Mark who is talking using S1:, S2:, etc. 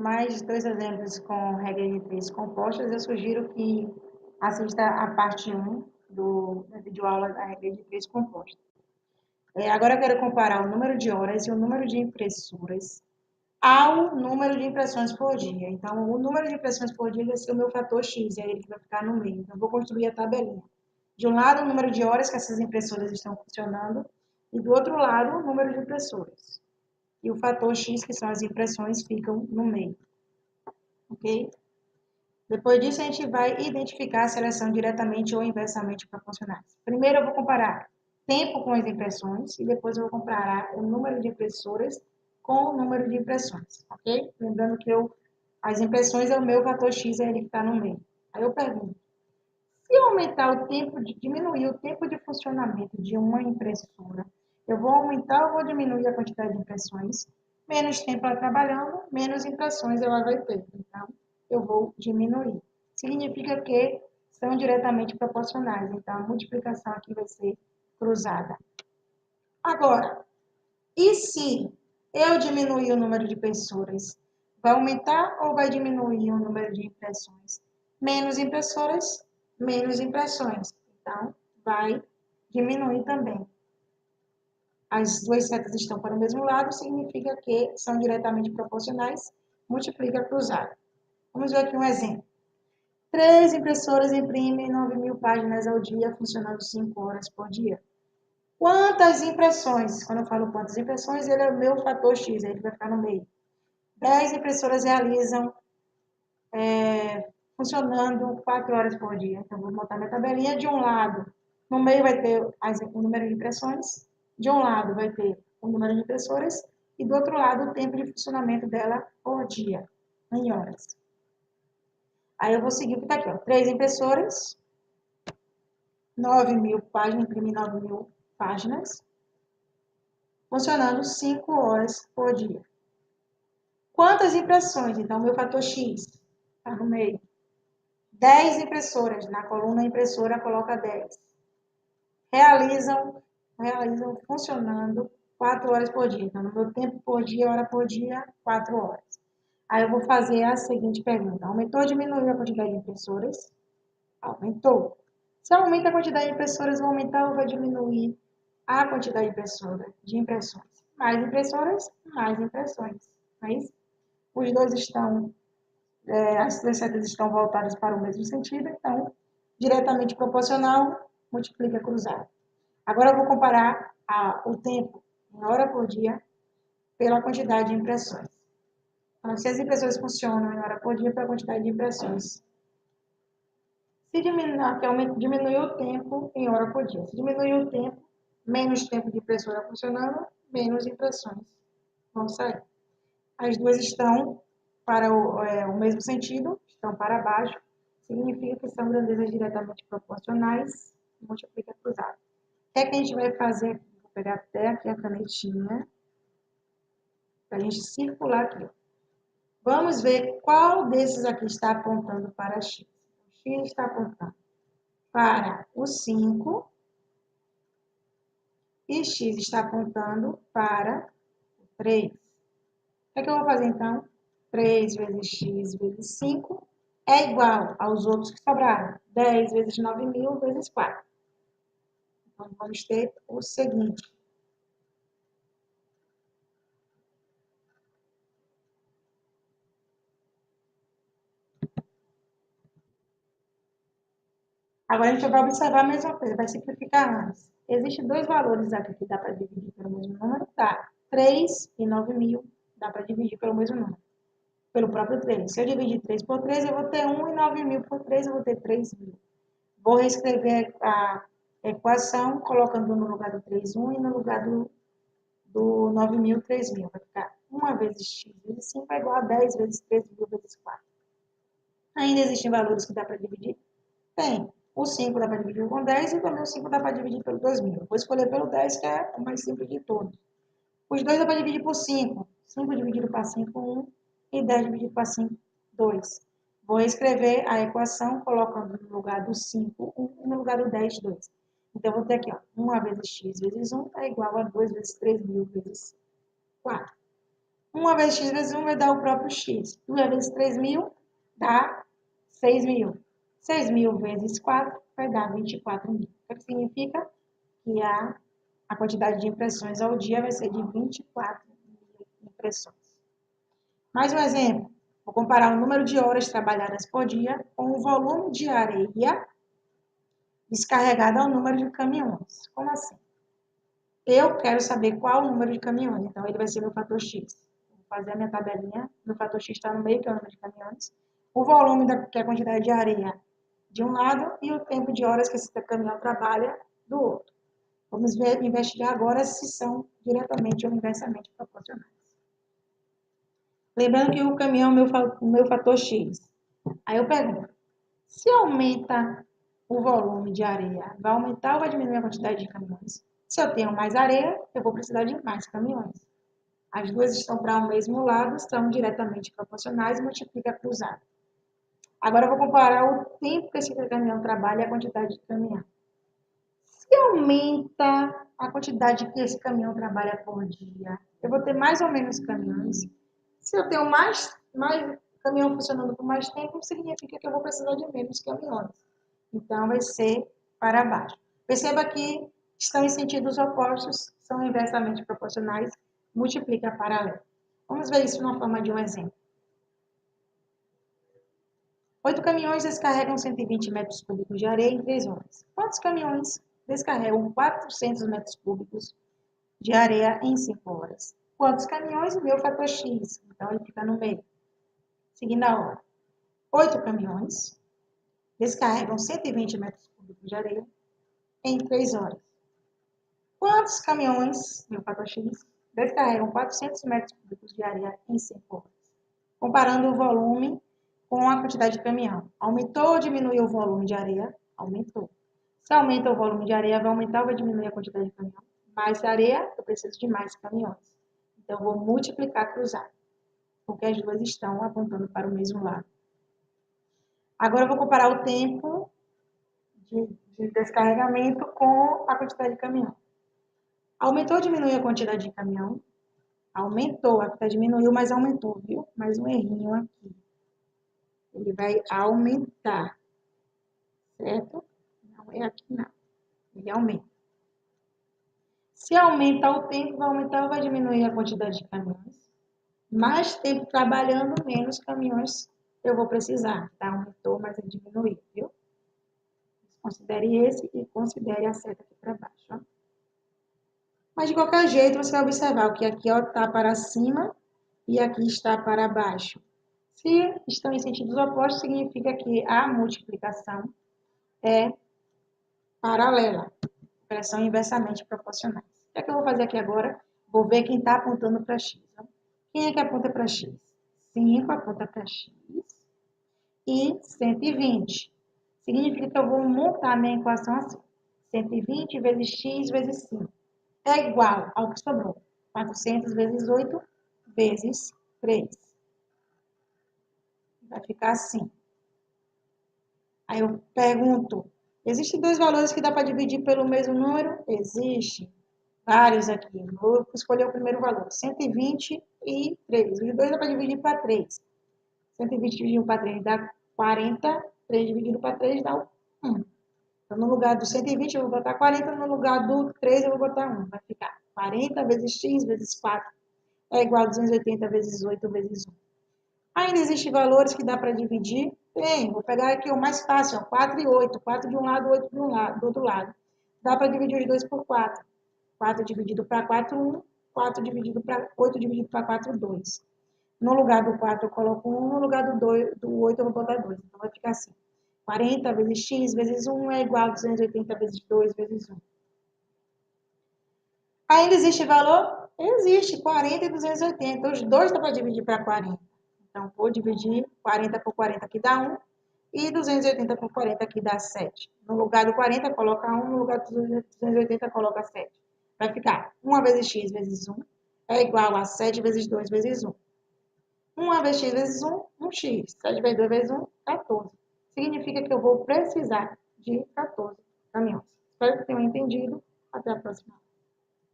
S1: mais 2 exemplos com regra de 3 compostas, eu sugiro que assista a parte 1 da videoaula da regra de 3 compostas. Agora eu quero comparar o número de horas e o número de impressoras ao número de impressões por dia. Então, o número de impressões por dia vai ser o meu fator X, é ele que vai ficar no meio. Então, eu vou construir a tabelinha. De um lado, o número de horas que essas impressoras estão funcionando, e do outro lado, o número de impressoras. E o fator X, que são as impressões, ficam no meio. Ok? Depois disso, a gente vai identificar a seleção diretamente ou inversamente proporcionais. Primeiro, eu vou comparar tempo com as impressões, e depois eu vou comparar o número de impressoras com o número de impressões, ok? Lembrando que as impressões é o meu fator X, é ele que está no meio. Aí eu pergunto, se eu aumentar o tempo, diminuir o tempo de funcionamento de uma impressora, eu vou aumentar ou vou diminuir a quantidade de impressões? Menos tempo ela trabalhando, menos impressões ela vai ter. Então, eu vou diminuir. Significa que são diretamente proporcionais. Então, a multiplicação aqui vai ser cruzada. Agora, e se eu diminuir o número de impressoras? Vai aumentar ou vai diminuir o número de impressões? Menos impressoras, menos impressões. Então, vai diminuir também. As duas setas estão para o mesmo lado, significa que são diretamente proporcionais. Multiplica cruzado. Vamos ver aqui um exemplo. 3 impressoras imprimem 9.000 páginas ao dia, funcionando 5 horas por dia. Quantas impressões? Quando eu falo quantas impressões, ele é o meu fator X, ele vai ficar no meio. 10 impressoras realizam funcionando 4 horas por dia. Então, vou montar minha tabelinha. De um lado, no meio vai ter o número de impressões. De um lado vai ter o número de impressoras. E do outro lado, o tempo de funcionamento dela por dia, em horas. Aí eu vou seguir o que está aqui, ó. 3 impressoras, 9.000 páginas, imprimir 9.000 páginas, funcionando 5 horas por dia. Quantas impressões? Então, meu fator X está no meio. 10 impressoras. Na coluna impressora, coloca 10. Realizam funcionando 4 horas por dia. Então, no meu tempo por dia, hora por dia, 4 horas. Aí eu vou fazer a seguinte pergunta. Aumentou ou diminuiu a quantidade de impressoras? Aumentou. Se aumenta a quantidade de impressoras, vai aumentar ou vai diminuir a quantidade de impressões? Mais impressoras, mais impressões. Não é isso? Os dois estão, as duas setas estão voltadas para o mesmo sentido, então, diretamente proporcional, multiplica cruzado. Agora eu vou comparar o tempo em hora por dia pela quantidade de impressões. Então, se as impressoras funcionam em hora por dia pela quantidade de impressões. Se diminuir o tempo em hora por dia. Se diminuir o tempo, menos tempo de impressora funcionando, menos impressões vão sair. As duas estão para o mesmo sentido, estão para baixo, significa que são grandezas diretamente proporcionais, multiplica cruzado. O que é que a gente vai fazer? Vou pegar até aqui a canetinha, para a gente circular aqui. Vamos ver qual desses aqui está apontando para X. X está apontando para o 5 e X está apontando para o 3. O que é que eu vou fazer então? 3 vezes X vezes 5 é igual aos outros que sobraram. 10 vezes 9.000 vezes 4. Então, vamos ter o seguinte. Agora, a gente vai observar a mesma coisa, vai simplificar antes. Existem dois valores aqui que dá para dividir pelo mesmo número. Tá, 3 e 9.000 dá para dividir pelo mesmo número. Pelo próprio 3. Se eu dividir 3 por 3, eu vou ter 1 e 9.000 por 3, eu vou ter 3.000. Vou reescrever a equação, colocando no lugar do 3, 1 e no lugar do 9.000, 3.000. Vai ficar 1 vezes x vezes 5 é igual a 10 vezes 3.000 vezes 4. Ainda existem valores que dá para dividir? Tem. O 5 dá para dividir com 10 e também o 5 dá para dividir pelo 2.000. Vou escolher pelo 10, que é o mais simples de todos. Os 2 dá para dividir por 5. 5 dividido para 5, 1. E 10 dividido para 5, 2. Vou escrever a equação colocando no lugar do 5, 1 e no lugar do 10, 2. Então, eu vou ter aqui, ó, 1 vezes x vezes 1 é igual a 2 vezes 3.000 vezes 4. 1 vezes x vezes 1 vai dar o próprio x. 2 vezes 3.000 dá 6.000. 6.000 vezes 4 vai dar 24.000. O que significa? Que a quantidade de impressões ao dia vai ser de 24.000 impressões. Mais um exemplo. Vou comparar o número de horas trabalhadas por dia com o volume de areia descarregada ao número de caminhões. Como assim? Eu quero saber qual o número de caminhões, então ele vai ser meu fator X. Vou fazer a minha tabelinha, meu fator X está no meio, que é o número de caminhões. O volume, que é a quantidade de areia de um lado, e o tempo de horas que esse caminhão trabalha do outro. Vamos investigar agora se são diretamente ou inversamente proporcionais. Lembrando que o caminhão é o meu fator X. Aí eu pergunto, se aumenta o volume de areia, vai aumentar ou vai diminuir a quantidade de caminhões? Se eu tenho mais areia, eu vou precisar de mais caminhões. As duas estão para o mesmo lado, são diretamente proporcionais, multiplica cruzado. Agora eu vou comparar o tempo que esse caminhão trabalha e a quantidade de caminhão. Se aumenta a quantidade que esse caminhão trabalha por dia, eu vou ter mais ou menos caminhões. Se eu tenho mais caminhão funcionando por mais tempo, significa que eu vou precisar de menos caminhões. Então, vai ser para baixo. Perceba que estão em sentidos opostos, são inversamente proporcionais, multiplica paralelo. Vamos ver isso na forma de um exemplo. 8 caminhões descarregam 120 metros cúbicos de areia em 3 horas. Quantos caminhões descarregam 400 metros cúbicos de areia em 5 horas? Quantos caminhões? Meu fator X. Então, ele fica no meio. Seguindo a hora. 8 caminhões descarregam 120 metros cúbicos de areia em 3 horas. Quantos caminhões, meu fator X, descarregam 400 metros cúbicos de areia em 5 horas? Comparando o volume com a quantidade de caminhão. Aumentou ou diminuiu o volume de areia? Aumentou. Se aumenta o volume de areia, vai aumentar ou vai diminuir a quantidade de caminhão? Mais areia, eu preciso de mais caminhões. Então, eu vou multiplicar cruzado, porque as duas estão apontando para o mesmo lado. Agora, eu vou comparar o tempo de descarregamento com a quantidade de caminhão. Aumentou ou diminuiu a quantidade de caminhão? Aumentou, até diminuiu, mas aumentou, viu? Mais um errinho aqui. Ele vai aumentar, certo? Não é aqui não. Ele aumenta. Se aumenta o tempo, vai aumentar ou vai diminuir a quantidade de caminhões? Mais tempo trabalhando, menos caminhões eu vou precisar. Tá? Aumentou, mas ele diminuiu, viu? Considere esse e considere a seta aqui para baixo. Ó. Mas, de qualquer jeito, você vai observar que aqui está para cima e aqui está para baixo. Se estão em sentidos opostos, significa que a multiplicação é paralela. Elas são inversamente proporcionais. O que é que eu vou fazer aqui agora? Vou ver quem está apontando para x. Ó. Quem é que aponta para x? 5 aponta para x e 120. Significa que eu vou montar a minha equação assim. 120 vezes x vezes 5 é igual ao que sobrou. 400 vezes 8 vezes 3. Vai ficar assim. Aí eu pergunto, existem dois valores que dá para dividir pelo mesmo número? Existe. Vários aqui. Vou escolher o primeiro valor. 120 e 3. Os dois dá para dividir para 3. 120 dividido para 3 dá 40. 3 dividido para 3 dá 1. Então, no lugar do 120 eu vou botar 40. No lugar do 3 eu vou botar 1. Vai ficar 40 vezes x vezes 4 é igual a 280 vezes 8 vezes 1. Ainda existem valores que dá para dividir? Tem. Vou pegar aqui o mais fácil, ó, 4 e 8. 4 de um lado, 8 do outro lado. Dá para dividir os dois por 4. 4 dividido para 4, 1. 4 dividido para 8 dividido para 4, 2. No lugar do 4 eu coloco 1, no lugar do 8 eu vou botar 2. Então vai ficar assim. 40 vezes x vezes 1 é igual a 280 vezes 2 vezes 1. Ainda existe valor? Existe, 40 e 280. Os dois dá para dividir para 40. Então, vou dividir 40 por 40, que dá 1. E 280 por 40, que dá 7. No lugar do 40, coloca 1. No lugar do 280, coloca 7. Vai ficar 1 vezes x vezes 1 é igual a 7 vezes 2 vezes 1. 1 vezes x vezes 1, 1x. 7 vezes 2 vezes 1, 14. Significa que eu vou precisar de 14 caminhões. Espero que tenham entendido. Até a próxima.